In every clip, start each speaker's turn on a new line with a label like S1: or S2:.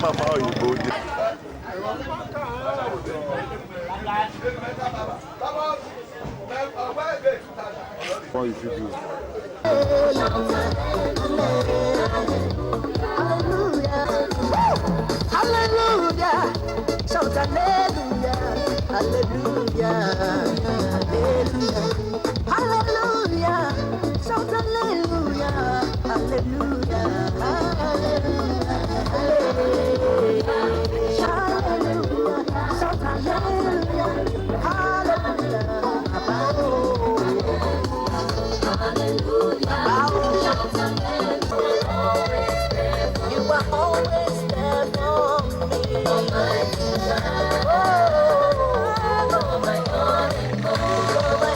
S1: Mama Oyibo dey. What you do?
S2: Hallelujah, shout hallelujah, hallelujah, hallelujah, hallelujah, shout hallelujah, hallelujah, hallelujah, shout hallelujah, you are always there for me. Oh, my God, you're my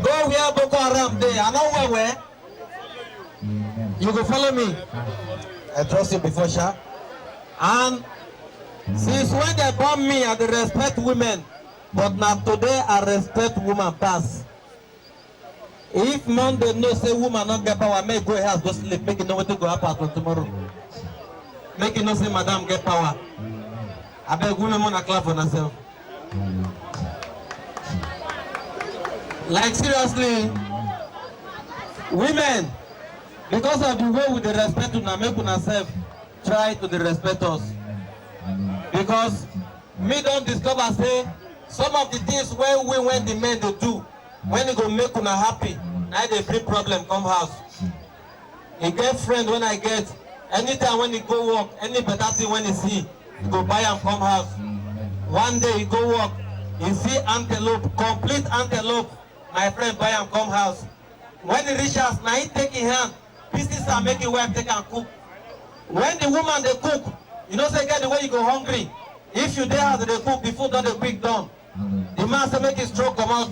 S3: Go where Boko Haram there. I know where. You go follow me. I trust you before Sha. And since when they bomb me, I dey respect women. But now today I respect woman pass. If Monday no say woman not get power, make go house go sleep. Make you know what to go happen for tomorrow. Make you know say madam get power. I beg women wanna clap for themselves. Like seriously, women, because of the way we dey respect una, make una self try to dey respect us. Because me don't discover say some of the things when the men they do, when it go make una happy, now they bring problem come house. A girlfriend when I get, anytime when he go work, any better thing when he see, he go buy and come house. One day he go work, he see antelope, complete antelope. My friend buy and come house. When he reach house, now he take in hand, pieces and make it wife take and cook. When the woman they cook, you know say get the way you go hungry. If you there as they cook, the food done the quick done. The man say make his stroke come out.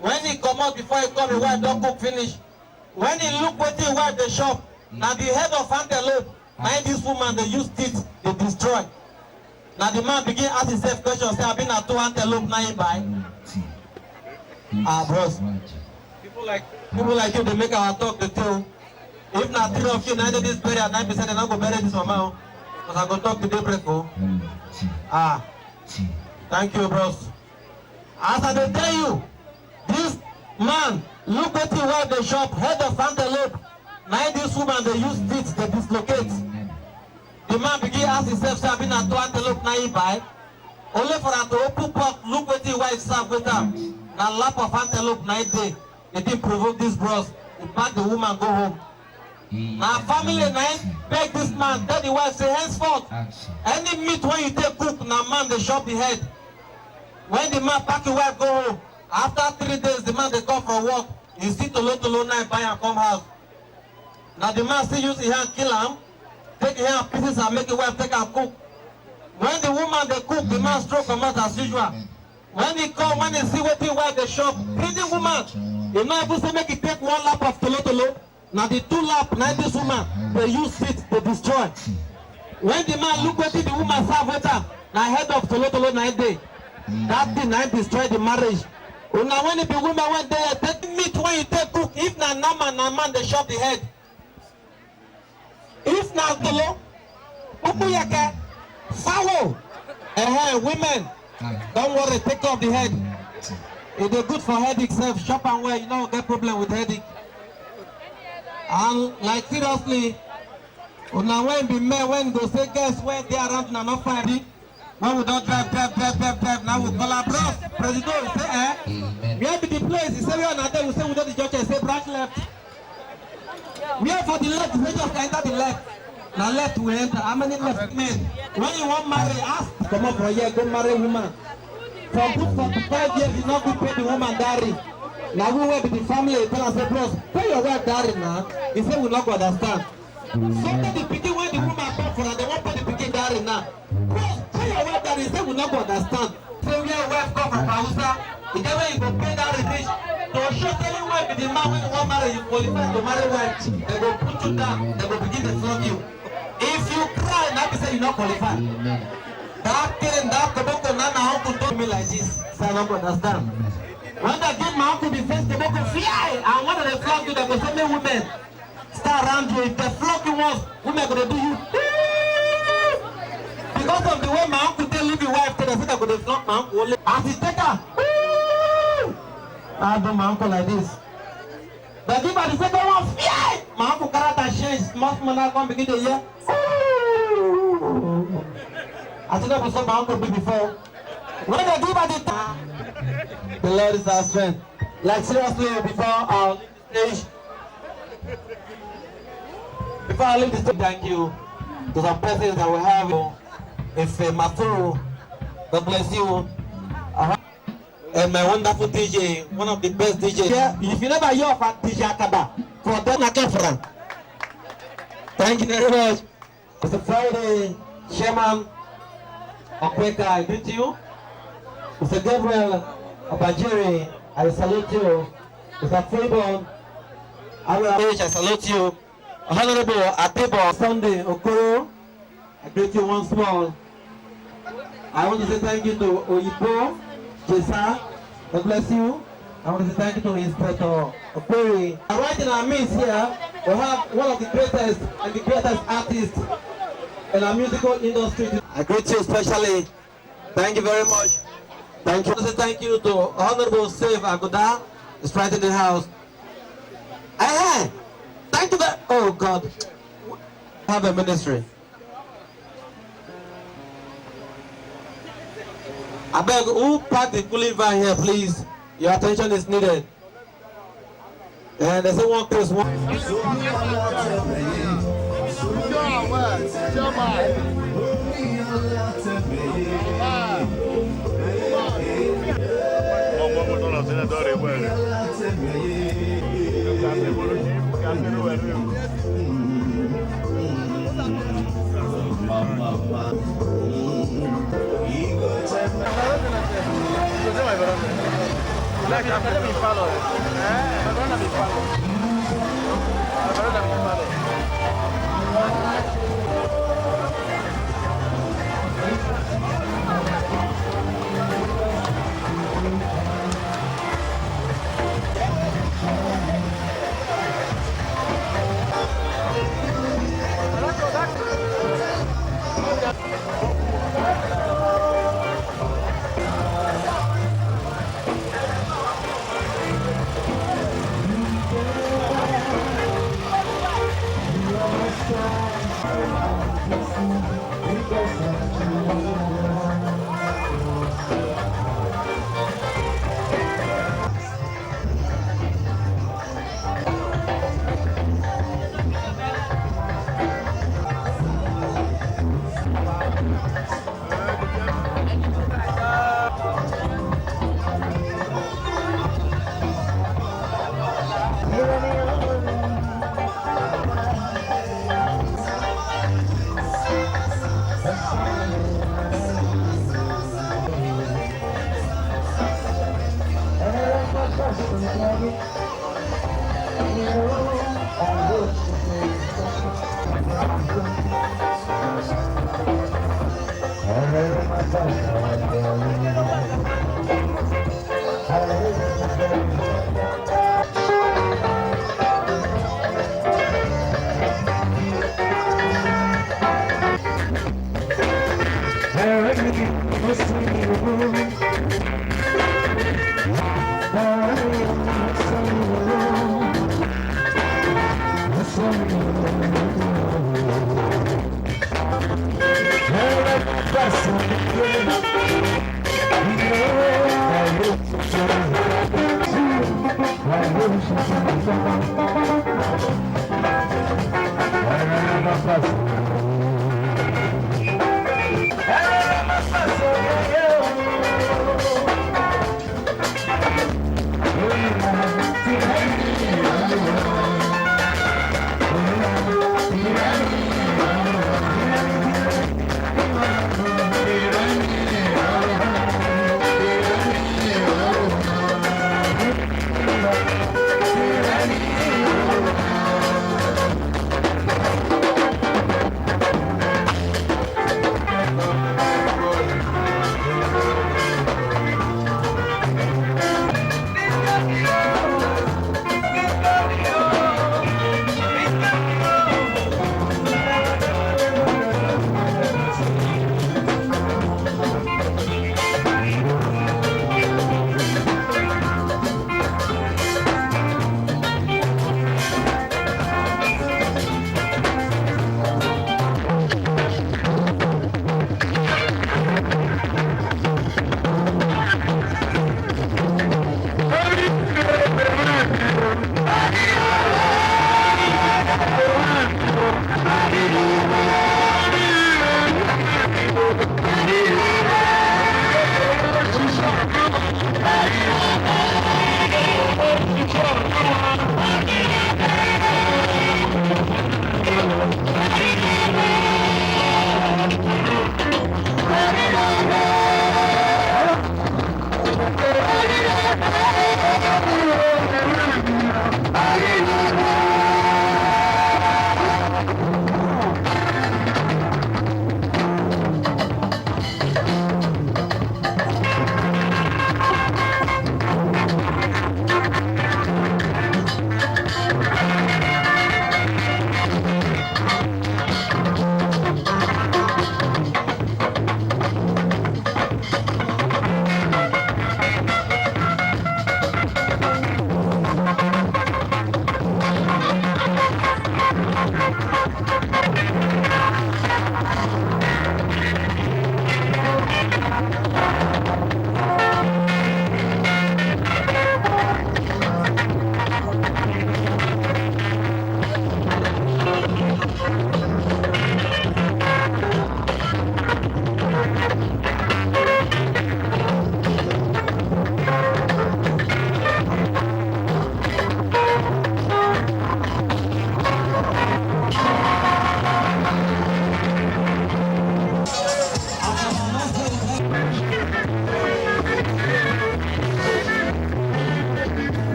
S3: When he come out before he come, the wife don't cook finish. When he look what the wife they shop, now the head of antelope, now this woman they use teeth, they destroy. Now the man begin ask himself question, say I've been at 2 antelope now he buy. Ah bros. People like you they make our talk the tale. If not 3 of you, 90 this burial, 9% they're not going to bury this mama. Because I go talk to daybreak. Thank you, bros. As I dey tell you, this man, look at you while the shop, head of antelope. Now this woman, they use Rites, they dislocate. The man begin ask himself, say, I've been at 2 antelope, now he buy. Only for her to open pot, look at you wife serve with her. Now lap of antelope, now day. They didn't provoke this bros. He back the woman, go home. Now family night, beg this man, tell the wife, say, henceforth, any meat when you take cook, now man, they chop the head. When the man pack the wife, go home. After 3 days, the man, they come from work. He see to low night, buy and come house. Now the man still use his hand, kill him, take his hand pieces and make the wife take and cook. When the woman, they cook, the man stroke come out as usual. When he come, when he see what he wife, they shop, pretty woman, he not even say make he take 1 lap of tolo. Now the 2 lap, now this woman, they use it to destroy. When the man look at it, the woman serve with her, now head of tolo 9 day. That thing now destroy the marriage. Now when the woman went there, take meat when you take cook, if na man, they chop the head. If na tolo, upuyake, foul, women, don't worry, take off the head. It is good for headache, self, chop and wear, you don't get problem with headache. And like seriously, now when be men, when go say guess where they are around, not fire. When we don't drive, now we call our bros. President, we say, we have the place, he say we are not there, we say we don't the judge, say branch left. We are for the left, we just enter the left. Now left we enter, how many left men? When you want marry, ask, come up for here, go marry woman. For good 45 years, you not good pay the woman dowry. Now we work with the family, tell us, say, bros, pay your wife dowry now. He say we not go understand. Sometimes the picking when the woman come for her, they won't pay the picking dowry now. Bros, pay your wife dowry, he say we not go understand. So when your wife come from Hausa, the day when you go pay dowry rich, to show any wife with the man when you want marry, you qualify to marry wife, they go put you down, they go begin to flog you. If you cry, now they say you not qualify. That thing, that koboko, now my uncle told me like this, so I don't understand. When they give my uncle the face, koboko fly, and when they flog you, they go say, me women, start around you. If they flog you once, women gonna do you. Because of the way my uncle tell leave your wife, they say they're gonna flog my uncle only. As he take her, I do my uncle like this. They give her the second one, fly! My uncle character change, most men are going to begin to hear. I think that was what my uncle did before. When they give her the time, the Lord is our strength. Like seriously, before I leave the stage, thank you to some persons that we have. If Maturu, God bless you. And my wonderful DJ, one of the best DJs. Yeah, if you never hear of DJ Akaba, for them I came from. Thank you very much. Mr. Friday, Chairman Okweka, I greet you. Mr. Gabriel Abajiri, I salute you. Mr. Freeborn, I salute you. Honorable Atebo Sunday Okoro, I greet you once more. I want to say thank you to Oyibo Jesa, God bless you. I want to say thank you to Inspector Okori. Right in our midst here, we have one of the greatest and the greatest artists in our musical industry. I greet you especially. Thank you very much. Thank you. I want to say thank you to Honorable Save Agoda, is right in the house. Hey, thank you very oh God. Have a ministry. I beg, who packed the cooling van here, please? Your attention is needed. And there's one close one.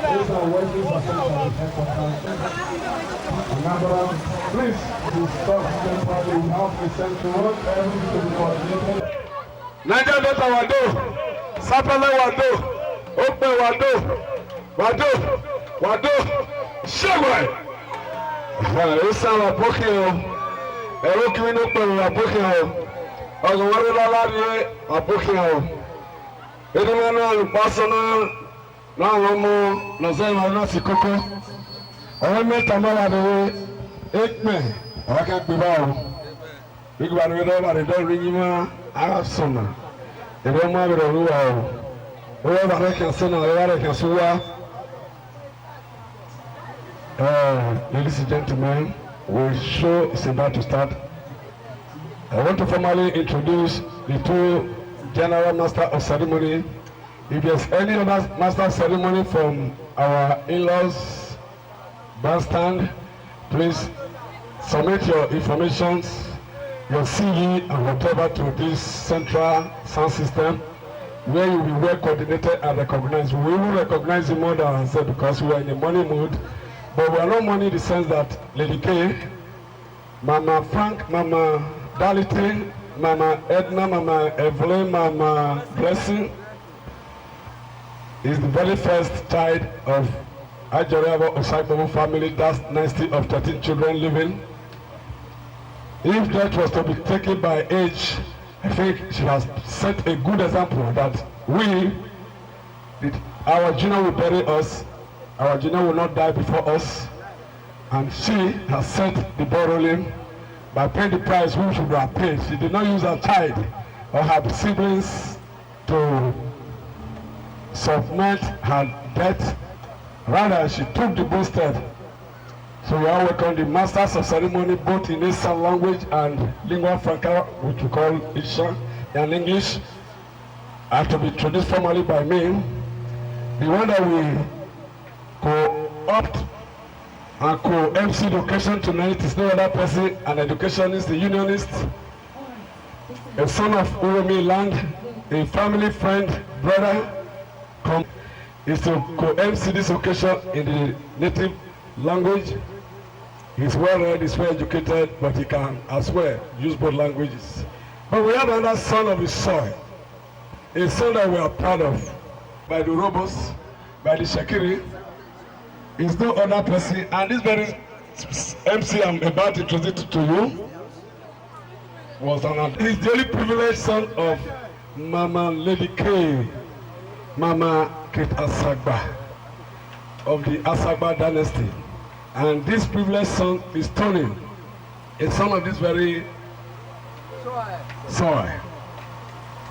S4: These are working for please, to stop temporarily, we have a central road, everything to be coordinated. Niger Delta Wado, Sapele Wado, Ope Wado, Shagway. Esa la pokio, ero kino pe la pokio. Ogwore la la ni apokio. Edemana personal na lomo na zema na sikoko. Owo meta mala de ekme, aka gbe bawo. Big one we do ba de do rinyima arasona. Ero ma be ro wa o. Owo ba re kan sona, owo ba re kan suwa. Ladies and gentlemen, the show is about to start. I want to formally introduce the two General Master of Ceremony. If there's any other Master of Ceremony from our in-laws bandstand, please submit your information, your CV and whatever to this central sound system where you will be well coordinated and recognized. We will recognize you more than I said because we are in a money mood. But we are not money in the sense that Lady K, Mama Frank, Mama Dality, Mama Edna, Mama Evelyn, Mama Blessing is the very first child of Ajariabo Osaipomo family. That's 90 of 13 children living. If that was to be taken by age, I think she has set a good example that our junior will bury us. Our junior will not die before us, and she has set the ball rolling by paying the price we should have paid. She did not use her child or her siblings to submit her debt. Rather, she took the boosted. So we all welcome the Masters of Ceremony, both in Eastern language and lingua franca, which we call Isha in English, are to be introduced formally by me. The one that we co-opt and co-MC the occasion tonight is no other person, an educationist, a unionist, a son of Uromi land, a family friend, brother, is to co-MC this occasion in the native language. He's well read, he's well educated, but he can as well use both languages. But we have another son of his soil, a son that we are proud of, by the Robos, by the Shakiri. Is no other person, and this very MC I'm about to introduce to you was he's the only privileged son of Mama Lady K, Mama Kate Asagba of the Asagba dynasty, and this privileged son is Tony, a son of this very soil.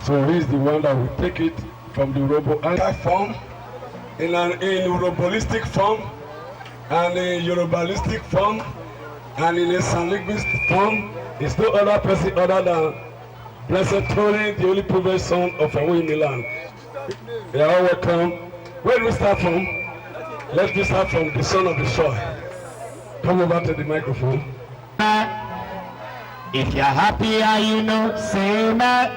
S4: So he's the one that will take it from the Robo form, in Urobalistic form, and in Yorubalistic form, and in a Sanlinguist form. Is no other person other than Blessed Tony, the only privileged son of Ewe Milan. They are all welcome. Where do we start from? Let's start from the son of the soil. Come over to the microphone.
S5: If you're happy and you know, say amen.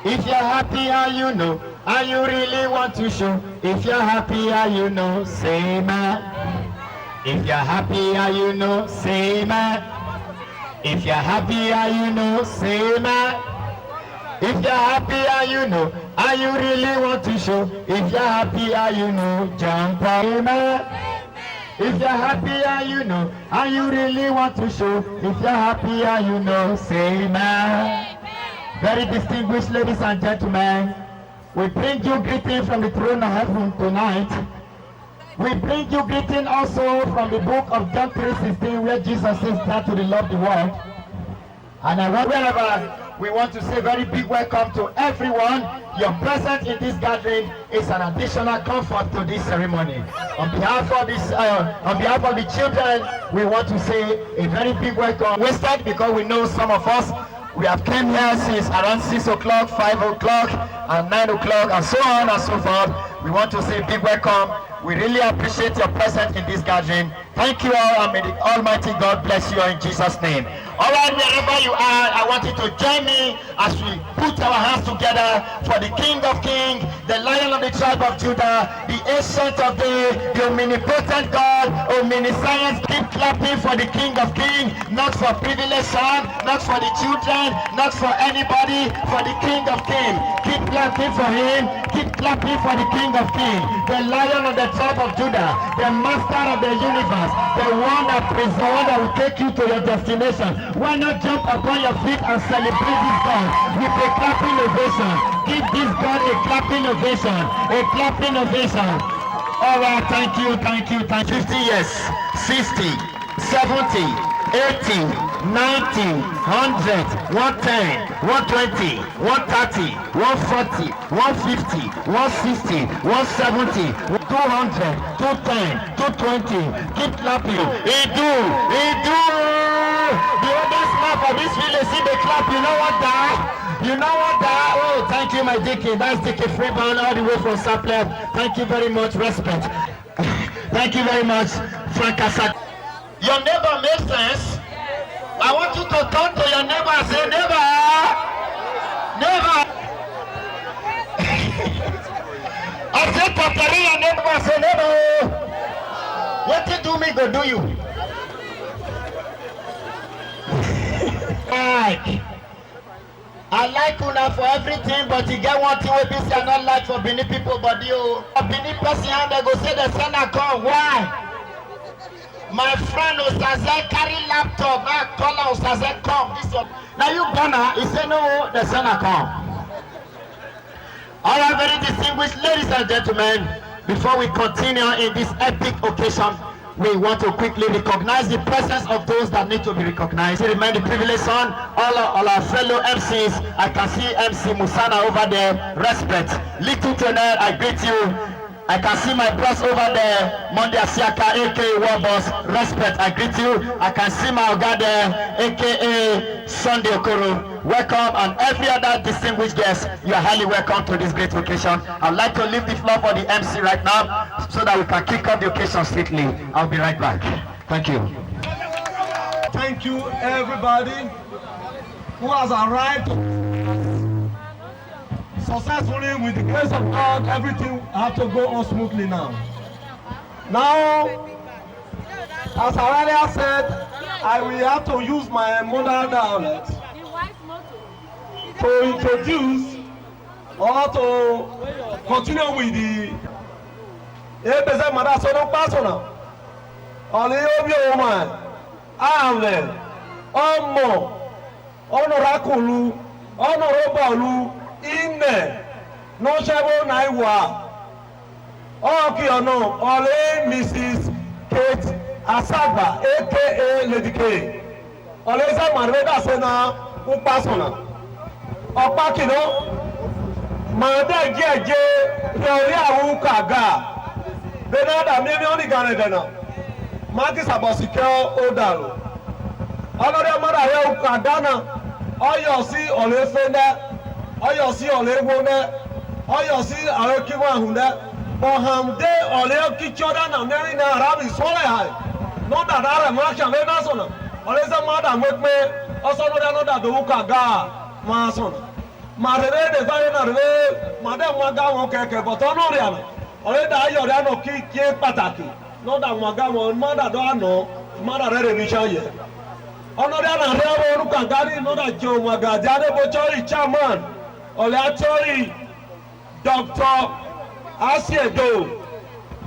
S5: If you're happy and you know, and you really want to show, if you're happy and you know, say amen. If you're happy and you know, say amen. If you're happy and you know, say amen. If you're happy and you know, and you really want to show, if you're happy and you know, jump up, amen. If you're happy and you know, and you really want to show, if you're happy and you know, say amen. Very distinguished ladies and gentlemen, we bring you greeting from the throne of heaven tonight. We bring you greeting also from the book of John 3:16, where Jesus says that to the love the world. And wherever we want to say very big welcome to everyone. Your presence in this gathering is an additional comfort to this ceremony. On behalf of the children, we want to say a very big welcome. Wasted because we know some of us. We have came here since around 6 o'clock, 5 o'clock, and 9 o'clock, and so on and so forth. We want to say a big welcome. We really appreciate your presence in this gathering. Thank you all, and may the Almighty God bless you in Jesus' name. All right, wherever you are, I want you to join me as we put our hands together for the King of Kings, the Lion of the tribe of Judah, the Ancient of Days, the omnipotent God, omniscience. Keep clapping for the King of Kings, not for privileged son, not for the children, not for anybody, for the King of Kings. Keep clapping for him. Keep clapping for the King of Kings, the Lion of the tribe of Judah, the Master of the universe, the one that will take you to your destination. Why not jump upon your feet and celebrate this God with a clapping ovation? Give this God a clapping ovation. A clapping ovation. All right, thank you, thank you, thank you. 50 years, 60, 70, 80, 90, 100, 110, 120, 130, 140, 150, 160, 170, 200, 210, 220. Keep clapping. Idu. The oldest man for this village, see the clap. You know what that? You know what that? Oh, thank you, my Dickie. That's Dickie Freeborn all the way from Sapler. Thank you very much. Respect. Thank you very much, Frank Asad. Your neighbor makes sense. I want you to turn to your neighbor and say, neighbor. Neighbor. I said, Tatari, your neighbor and say, neighbor. What you do me, go do you. Like. I like una for everything, but you get one thing wey be say I not like for Benin people body o. For Benin person and they go say the son come. Why? My friend Osaze carry laptop, now call her Osaze come. This one. Now you Ghana, he say no, the son come. All right, very distinguished ladies and gentlemen, before we continue in this epic occasion, we want to quickly recognize the presence of those that need to be recognized. We remain the privileged son, all our fellow MCs. I can see MC Musana over there. Respect. Little Tonel, I greet you. I can see my boss over there, Monday Asiaka, aka War Boss. Respect, I greet you. I can see my Oga there, aka Sunday Okoro. Welcome, and every other distinguished guest, you are highly welcome to this great occasion. I'd like to leave the floor for the MC right now so that we can kick off the occasion swiftly. I'll be right back. Thank you.
S4: Thank you, everybody who has arrived successfully. With the grace of God, everything has to go on smoothly now. Now, as I earlier said, I will have to use my mother dialect to introduce or to continue with the Ebeze Madasono Pasona. Only woman, Amen, Omo, Honorakulu, Honorabalu, Ine, no Shabo Naiwa, Okiono, Ole Mrs. Kate Asaba, aka Lady K. Oleza Marveda Sena, Upasona. Opakino, Mada Jeje, Teoria Ukaga, Benada, maybe only Ganadana. Marcus Abosiko Odalo. Honorable Mara Ukadana, Oyosi Olefenda, Oyosi Olewone, Oyosi Arekiwa Hunda, Mohamde Oleo Kichodan and Nerina Arabi Solehai. Not that Ara Marshal Venasona, Oleza Madam with me, also another Ukaga. Mason, Marere de Zayanare, Madame Wagamo Keke, but Honoriano, already Ayoriano Kiki Pataki, not that Wagamo, Mother Doano, Mother Revishaye. Honoriana Rebo Rukagari, not that Joe Magajane Bochori Chairman, Oleatori, Dr. Asiedo,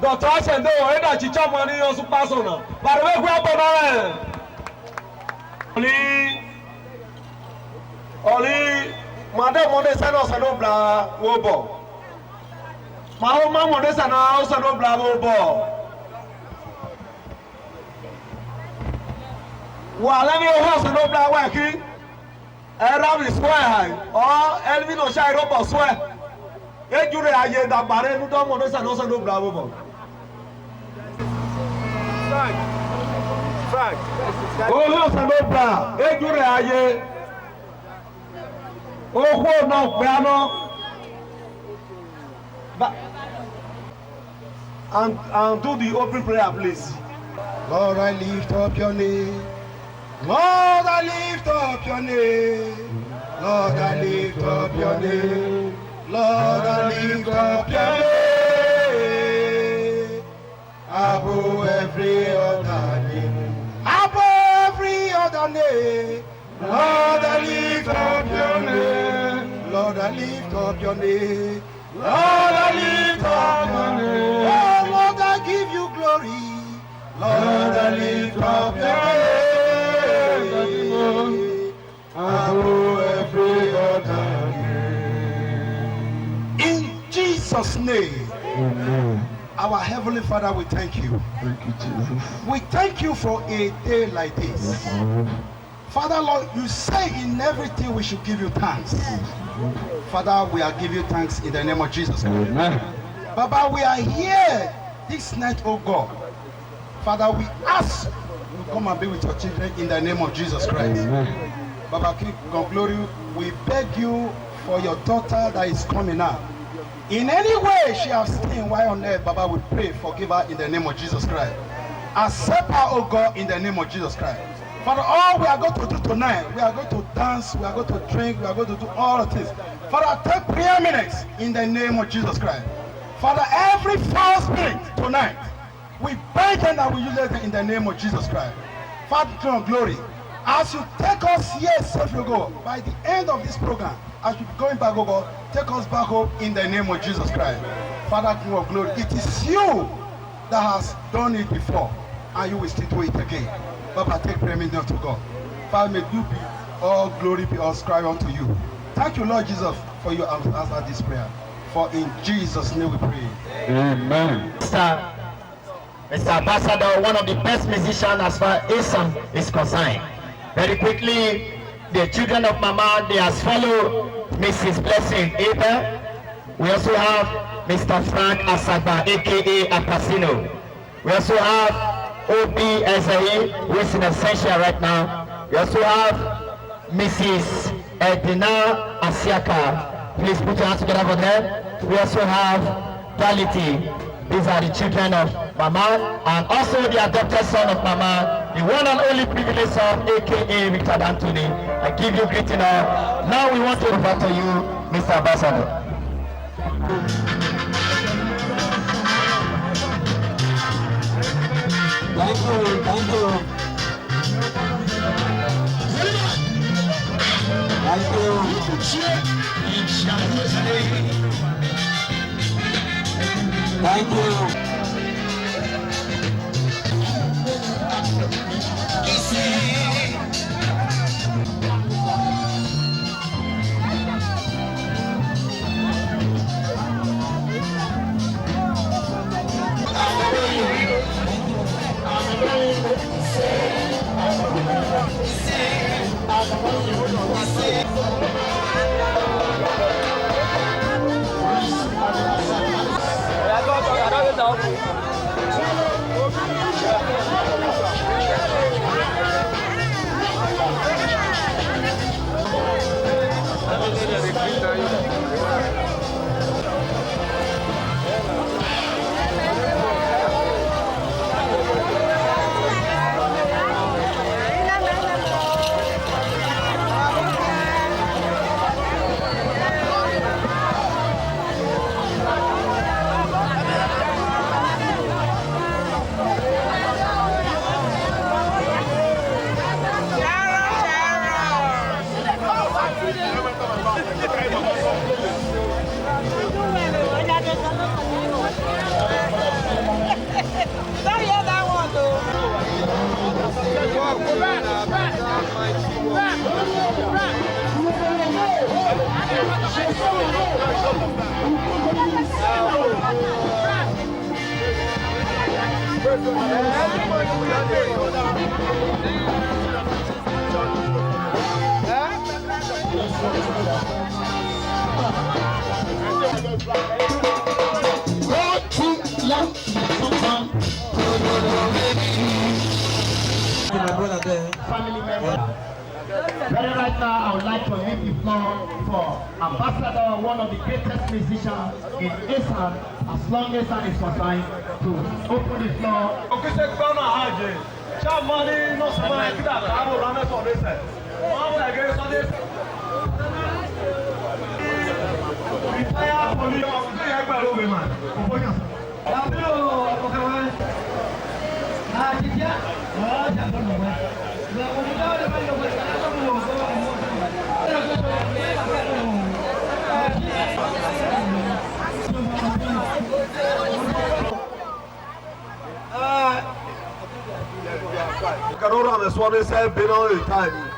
S4: Dr. Asiedo, Eda Chichamani Osupasona, Parwe Oli, Madame Modesano Sanobla Wobo. Mahoma Modesana Sanobla Wobo. Walani Oho Sanobla Waki, Arabi Square, or Elvin Oshai Robo Swear. Ejure Aye, the Barenu Modesano Sanobla Wobo. Fact. Oho Sanobla, Ejure Aye. Oh, no, piano. And do the open prayer, please.
S6: Lord, I lift up your name. Lord, I lift up your name. Lord, I lift up your name. Lord, I lift up your name. Above every other name. Above every other name. Lord, I lift up your name. Lord, I lift up your name. Lord, I lift up your name. Oh, Lord, I give you glory. Lord, I lift up your name. Above every other name. In Jesus' name.
S4: Amen.
S6: Our Heavenly Father, we thank you.
S4: Thank you, Jesus.
S6: We thank you for a day like this.
S4: Yes, Lord.
S6: Father, Lord, you say in everything we should give you thanks. Father, we are giving you thanks in the name of Jesus Christ.
S4: Amen.
S6: Baba, we are here this night, oh God. Father, we ask you come and be with your children in the name of Jesus Christ.
S4: Amen.
S6: Baba, King of Glory, we beg you for your daughter that is coming out. In any way she has sinned while on earth, Baba, we pray, forgive her in the name of Jesus Christ. Accept her, oh God, in the name of Jesus Christ. Father, all we are going to do tonight, we are going to dance, we are going to drink, we are going to do all of this. Father, take preeminence in the name of Jesus Christ. Father, every foul spirit tonight, we bind them and we use it in the name of Jesus Christ. Father, King of Glory, as you take us here safely, go, by the end of this program, as we going back, oh God, take us back home in the name of Jesus Christ. Father, King of Glory, it is you that has done it before, and you will still do it again. Baba, take preeminence to God. Father, may you be all glory be ascribed unto you. Thank you, Lord Jesus, for your answer this prayer. For in Jesus' name we pray.
S4: Amen.
S5: Mr. Ambassador, one of the best musicians as far as ASAM is concerned. Very quickly, the children of Mama, they has followed Mrs. Blessing Abel. We also have Mr. Frank Asagba, aka Apasino. We also have Obi Ezahi, who is in Essential right now. We also have Mrs. Edina Asiaka. Please put your hands together for them. We also have Quality. These are the children of Mama, and also the adopted son of Mama, the one and only privileged son, aka Richard Anthony. I give you greeting now. Now we want to refer to you, Mr. Ambassador.
S3: Thank you, thank you. Thank you. Thank you.
S5: Family member. Right now, I would like to leave the floor for Ambassador, one of the greatest musicians in ASAM, as long as that is concerned, to open the floor.
S1: Carora me suone sempre no il time.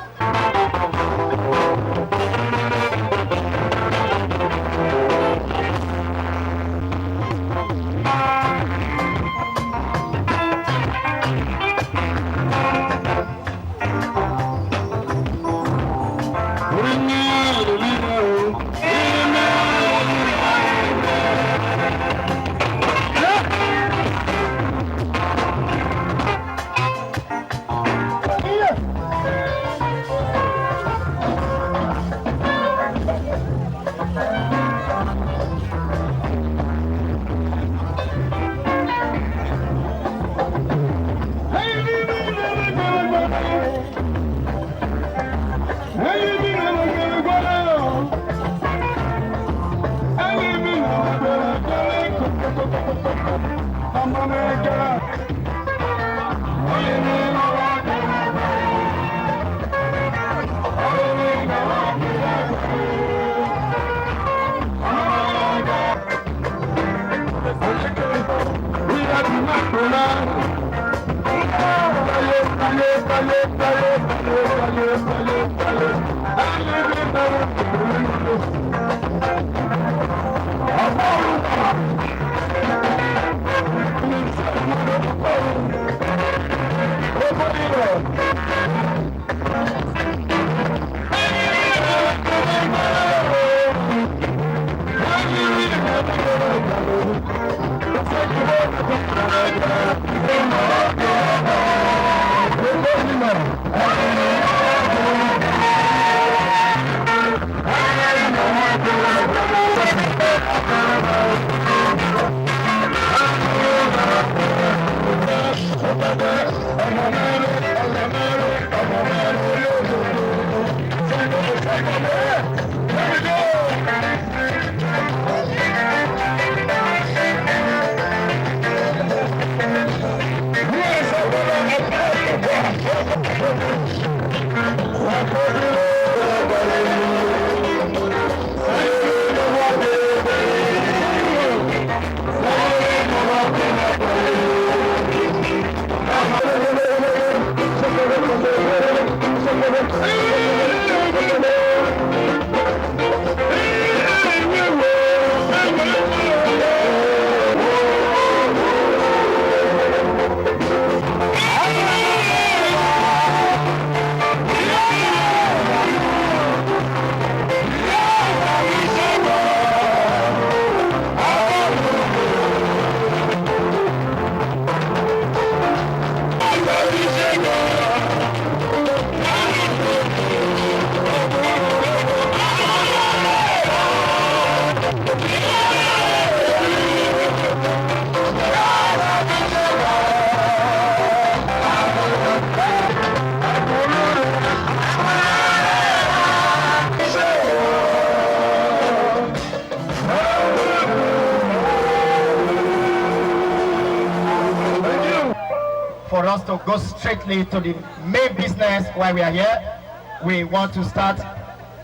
S5: For us to go straightly to the main business while we are here, we want to start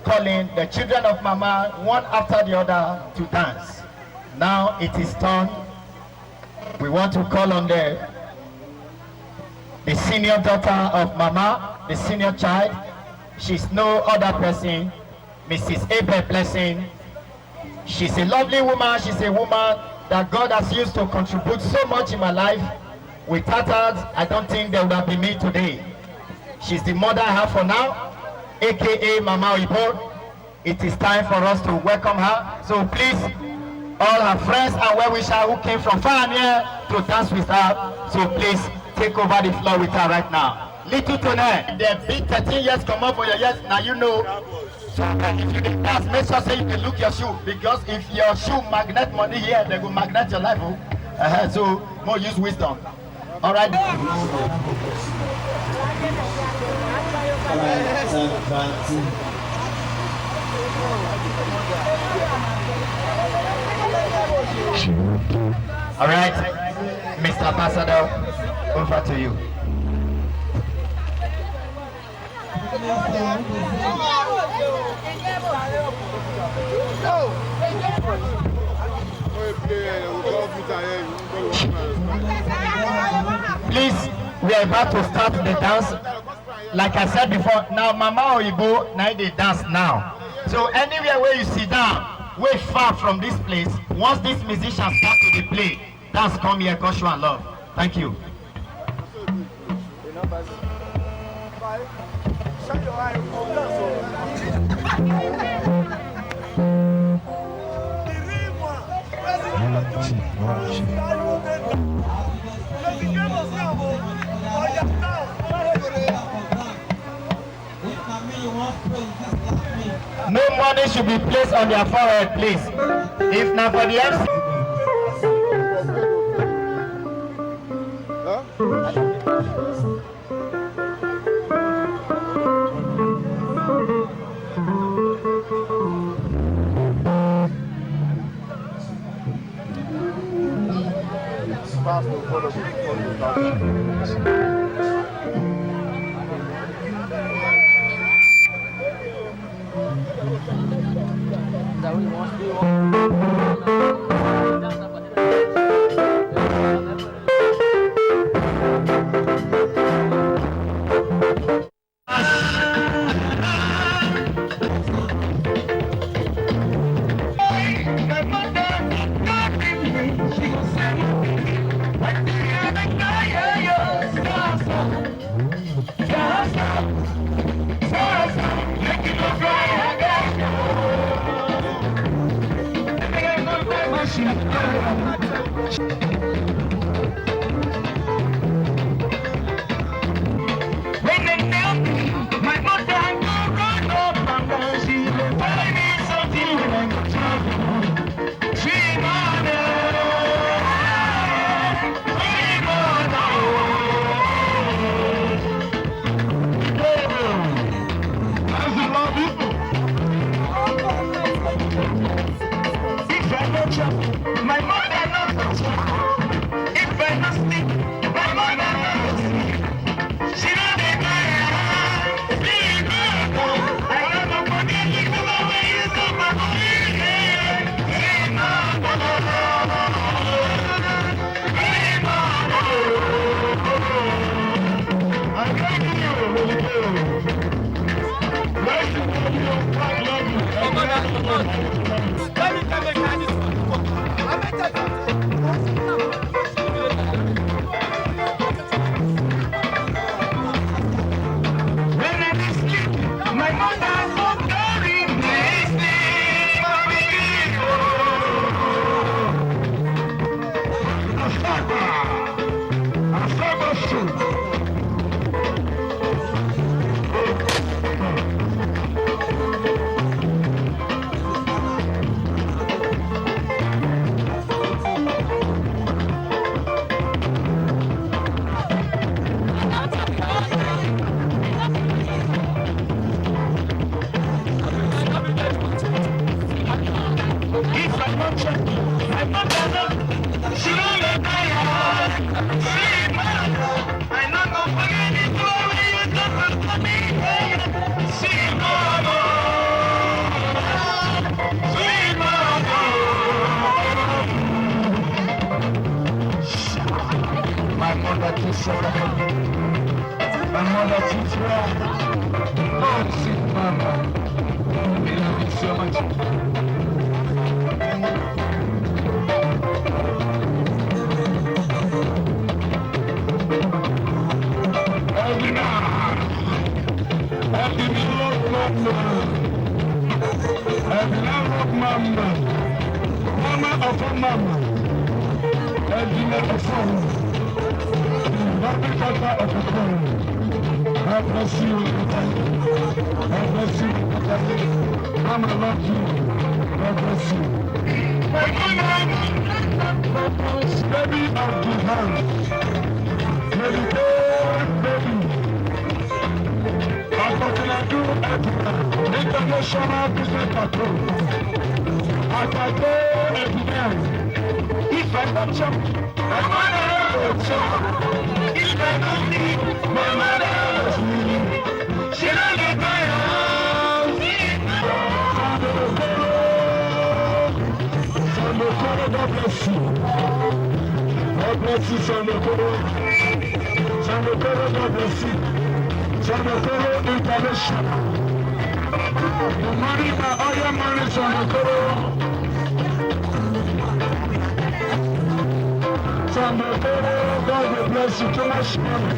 S5: calling the children of Mama one after the other to dance. Now it is turn. We want to call on the senior daughter of Mama, the senior child. She's no other person, Mrs. Abel Blessing. She's a lovely woman. She's a woman that God has used to contribute so much in my life. Without her, I don't think there would have been me today. She's the mother I have for now, aka Mama Ibo. It is time for us to welcome her. So please, all her friends and well-wishers who came from far and near to dance with her. So please take over the floor with her right now. Little Tone, the big 13 years come up for your years. Now you know. So if you can dance, make sure say you can look your shoe, because if your shoe magnet money here, they will magnet your life. So more use wisdom. All right. All right, Mr. Ambassador, over to you. Please, we are about to start the dance. Like I said before, now Mama Oyibo, now they dance now. So anywhere where you sit down, way far from this place, once these musicians start to dey play, dance come here, cause you and love. Thank you. No money should be placed on their forehead, please. If not for the MC.
S4: God bless you. God bless you, Sandokoro. Sandokoro, God bless you. Sandokoro International. The money, all your money, Sandokoro. Sandokoro, God will bless you. Too much money.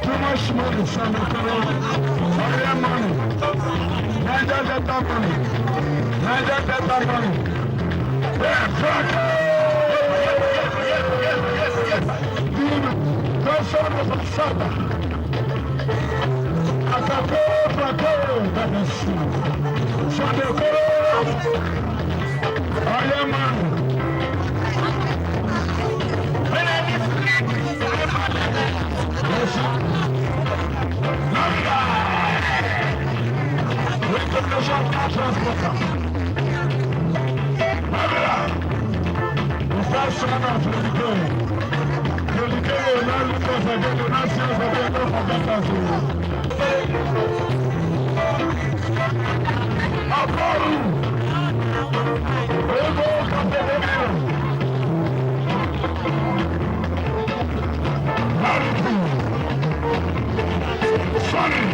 S4: Too much money, Sandokoro. All your money. Niger Delta money. Niger Delta money. Yeah, Franco! The son of a father. Franco, that is true. Franco, I am man. International transporter. The first son of Religare. Religare will not look us again, will not see us again, don't forget us. Apollo! Ego Campobello! Maritu! Sonny!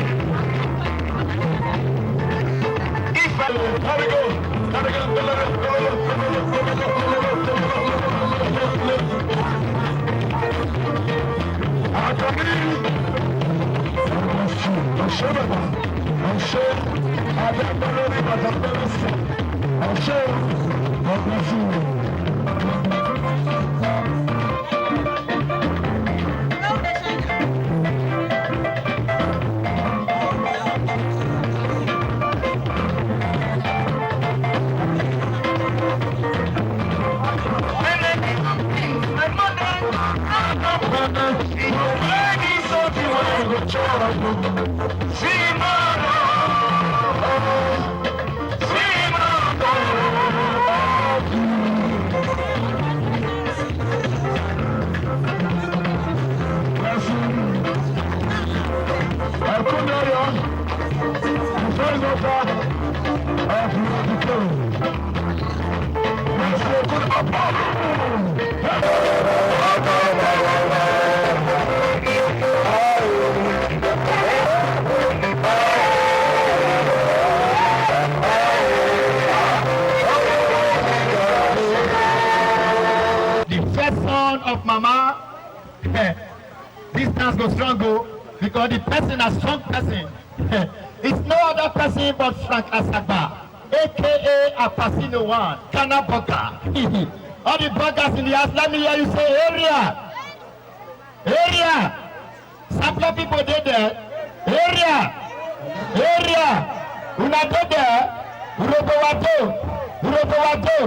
S4: Gotta go!
S5: Of Mama, this dance goes strong because the person, a strong person, it's no other person but Frank Asagba, aka Apasino One, Kana Boga. All the bloggers in the house, let me hear you say area. Area. Sample people did there. Area. Area. Una did there. Urobowato. Urobowato.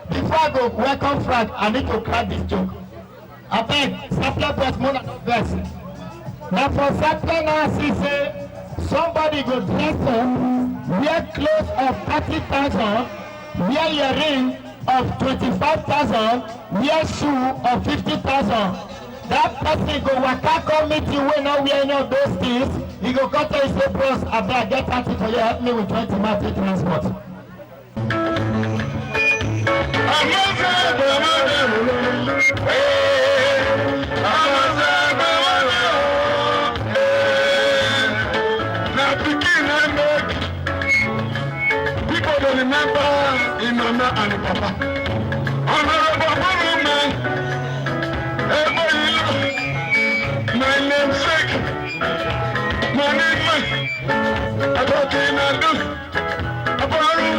S5: Before I go welcome Frank, I need to crack this joke. I beg, Sapler best more than best. Now for Sapler now, she say, somebody go dress up, wear clothes of 30,000, wear earring of 25,000, wear shoe of 50,000. That person go waka come meet you when not wear any of those things. He go come tell you say, bros, I beg, get 30 for you, help me with 20 monthly transport.
S4: People don't remember in Mama and Papa. Honorable woman, my namesake, my name, I got in a do, a borrow.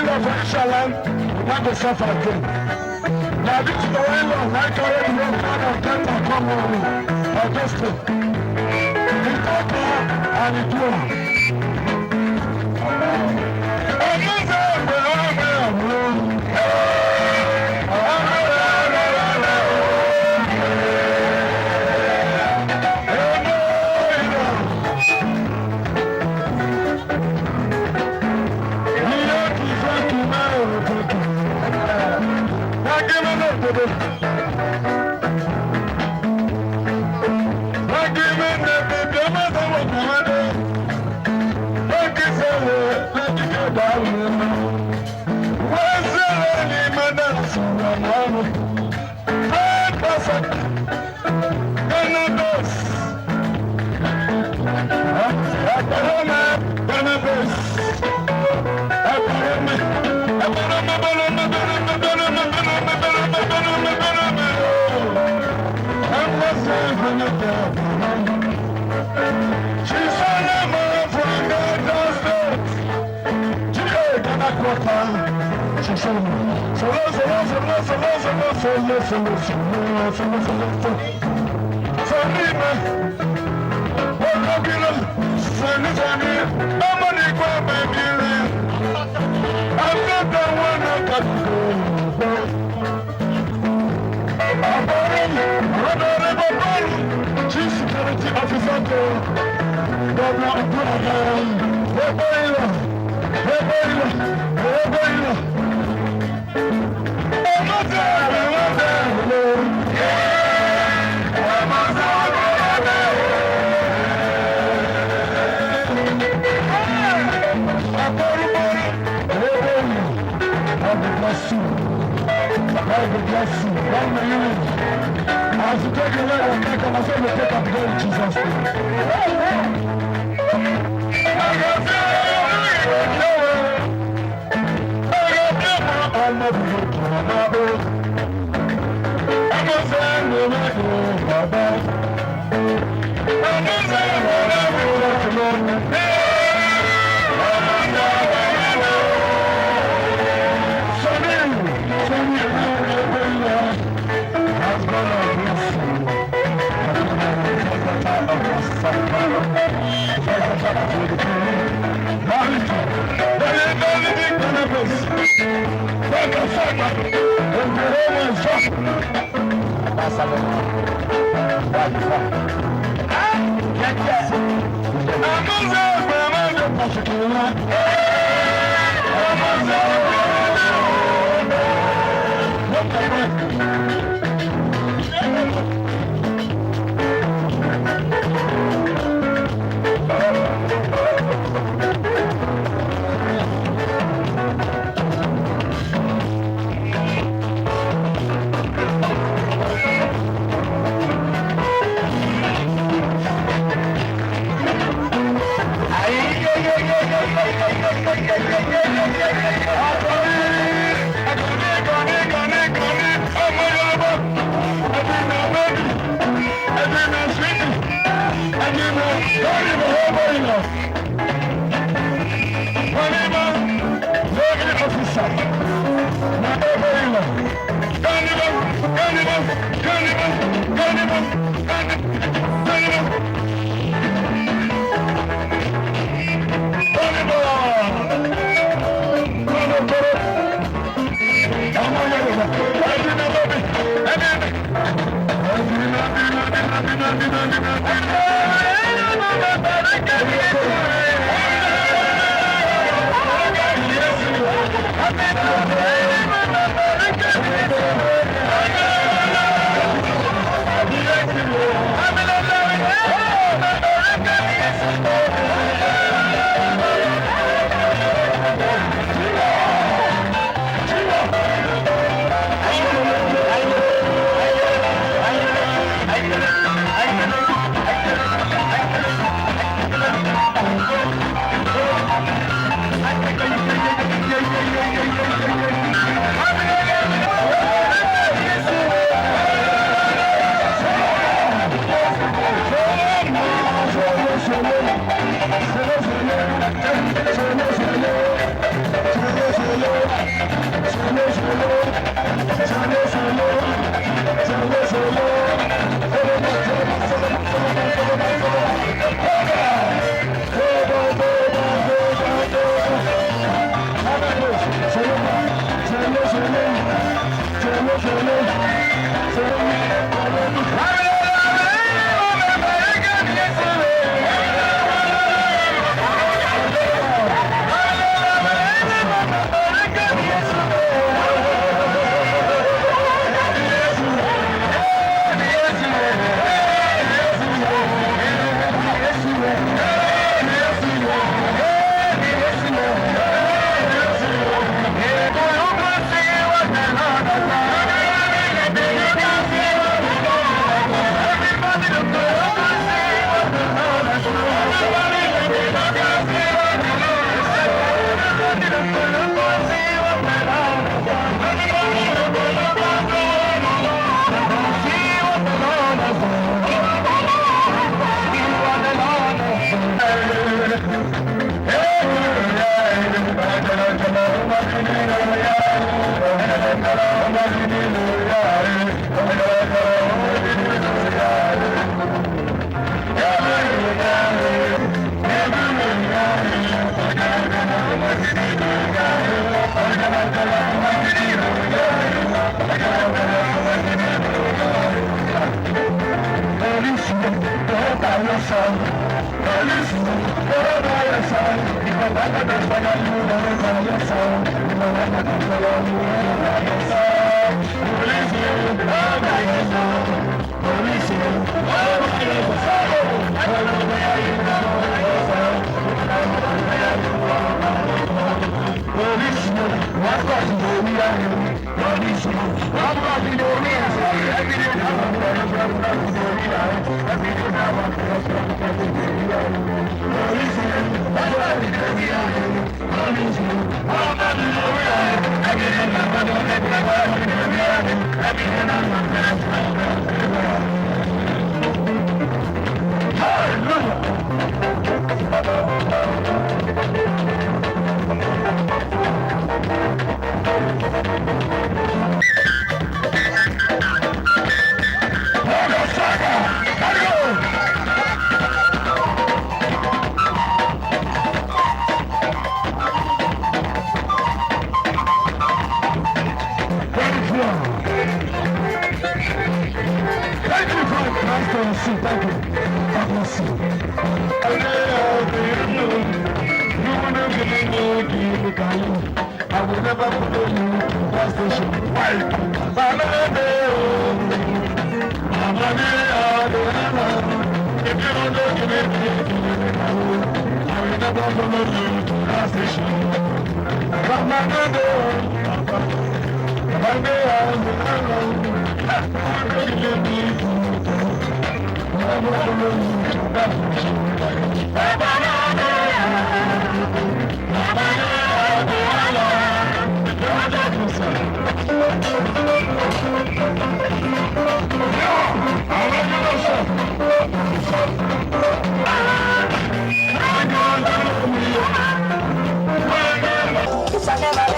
S4: Of Inshallah, not to suffer again. Now this is the way long, I already know part of that will come on Augusta. The daughter and the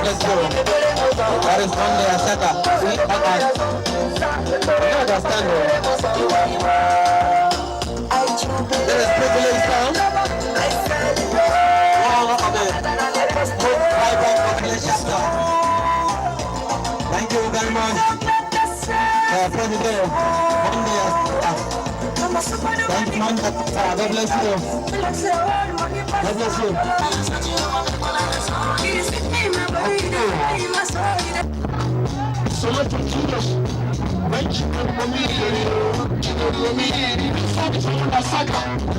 S3: Let's go. That is Monday Asaka. See, you understand? There is privilege sound. Thank you very much. President, Monday Asaka. Thank you, man. God bless you. God bless you.
S5: So let me do this. When you come for me, please come to do my second.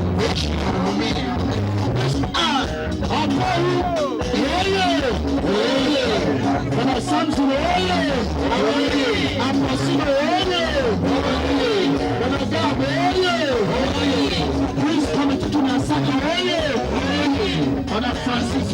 S5: Francis,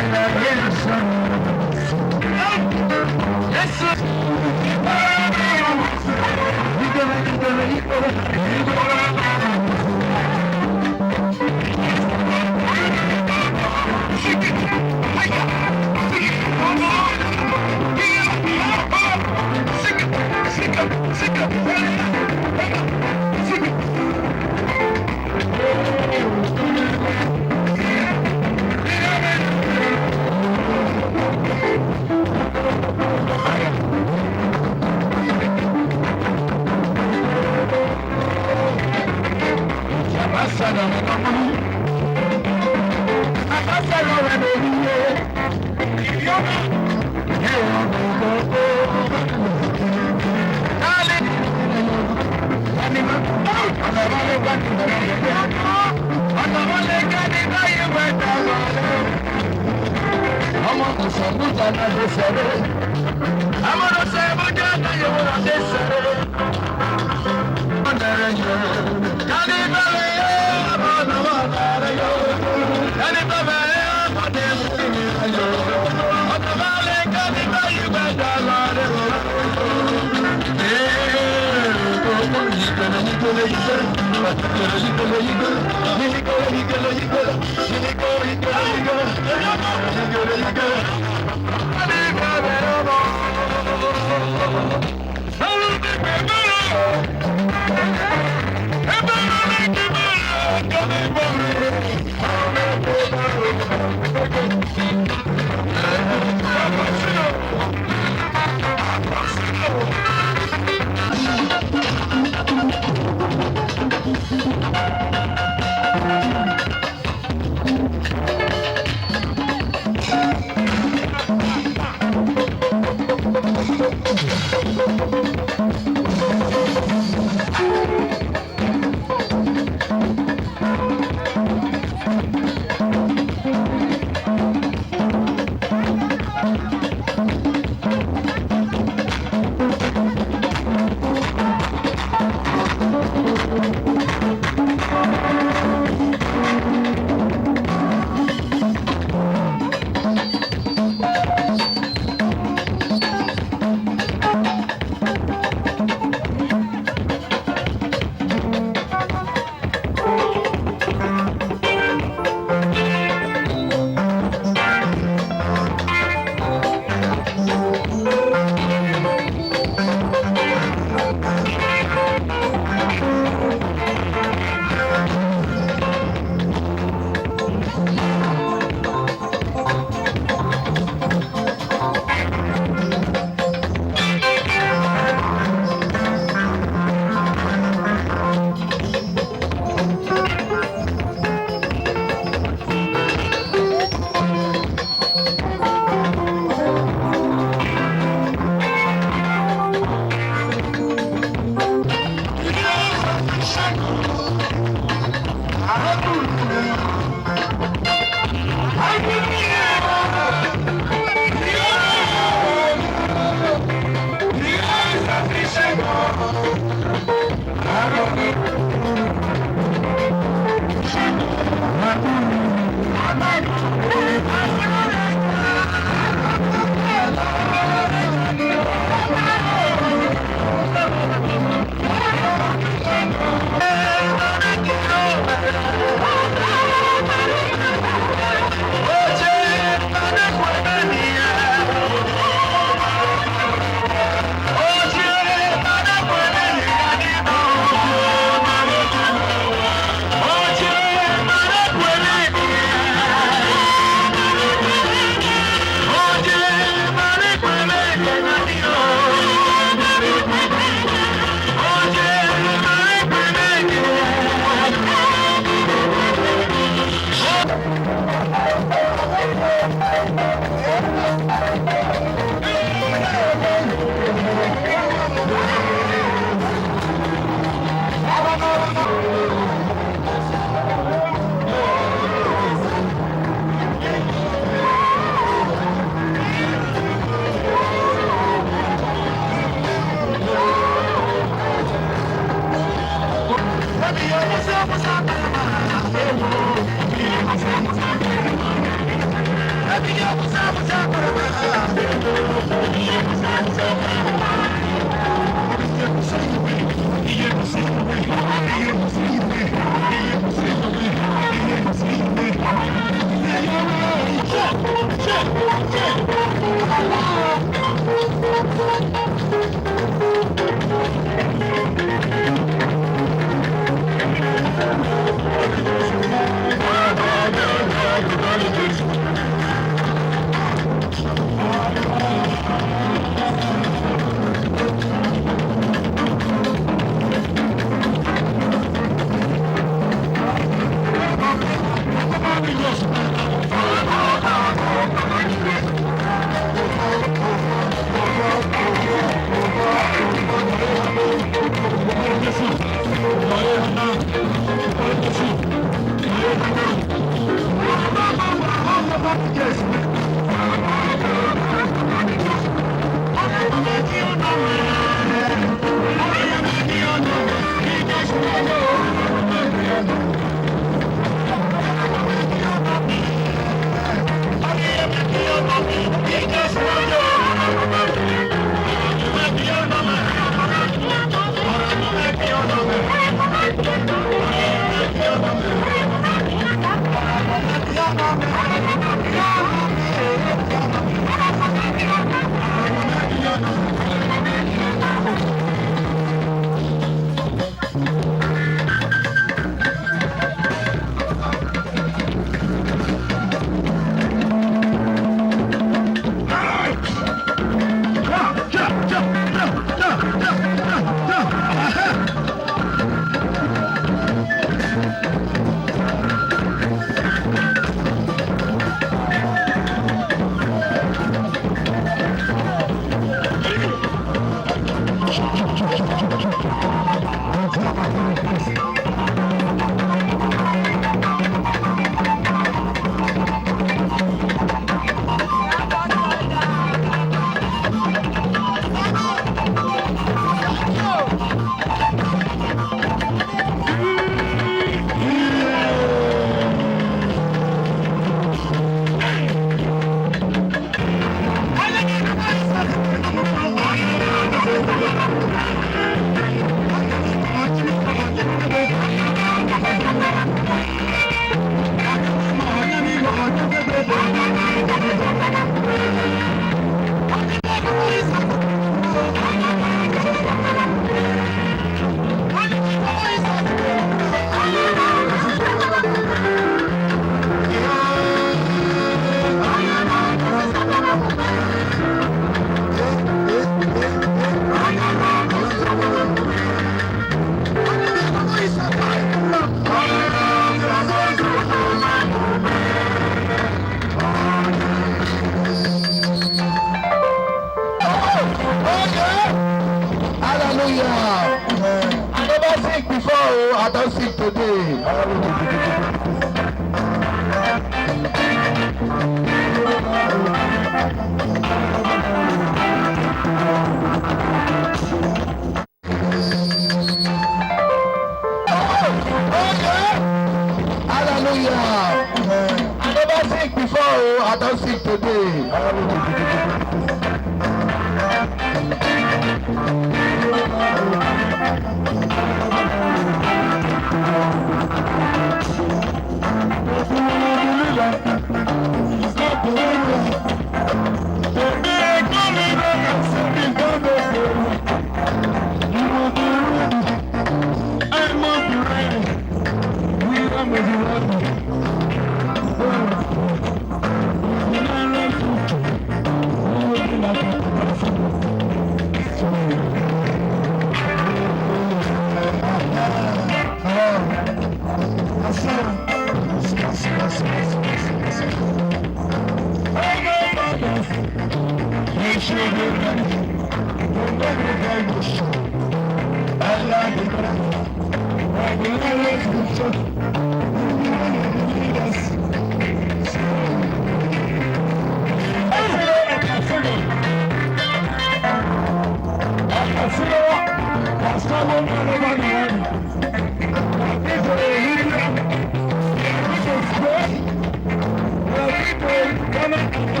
S4: Come on.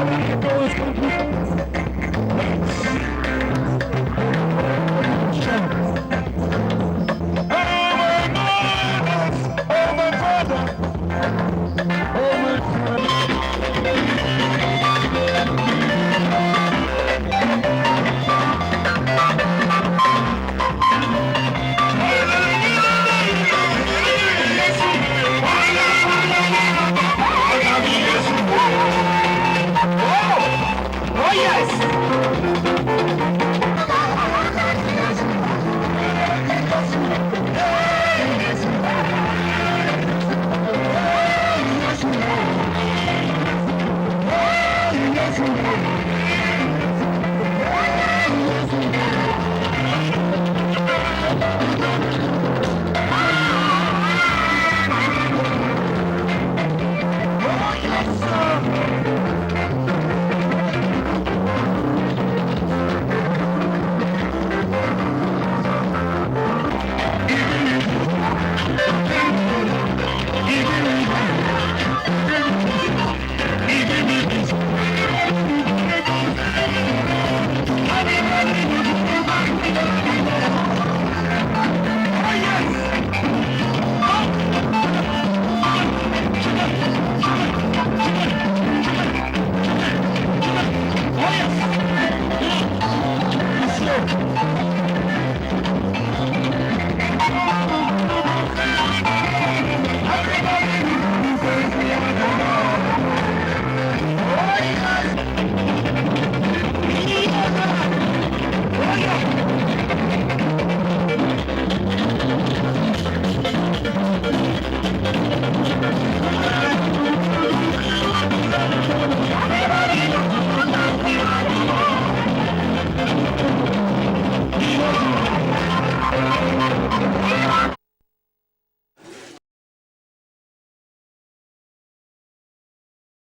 S5: Wonderful name.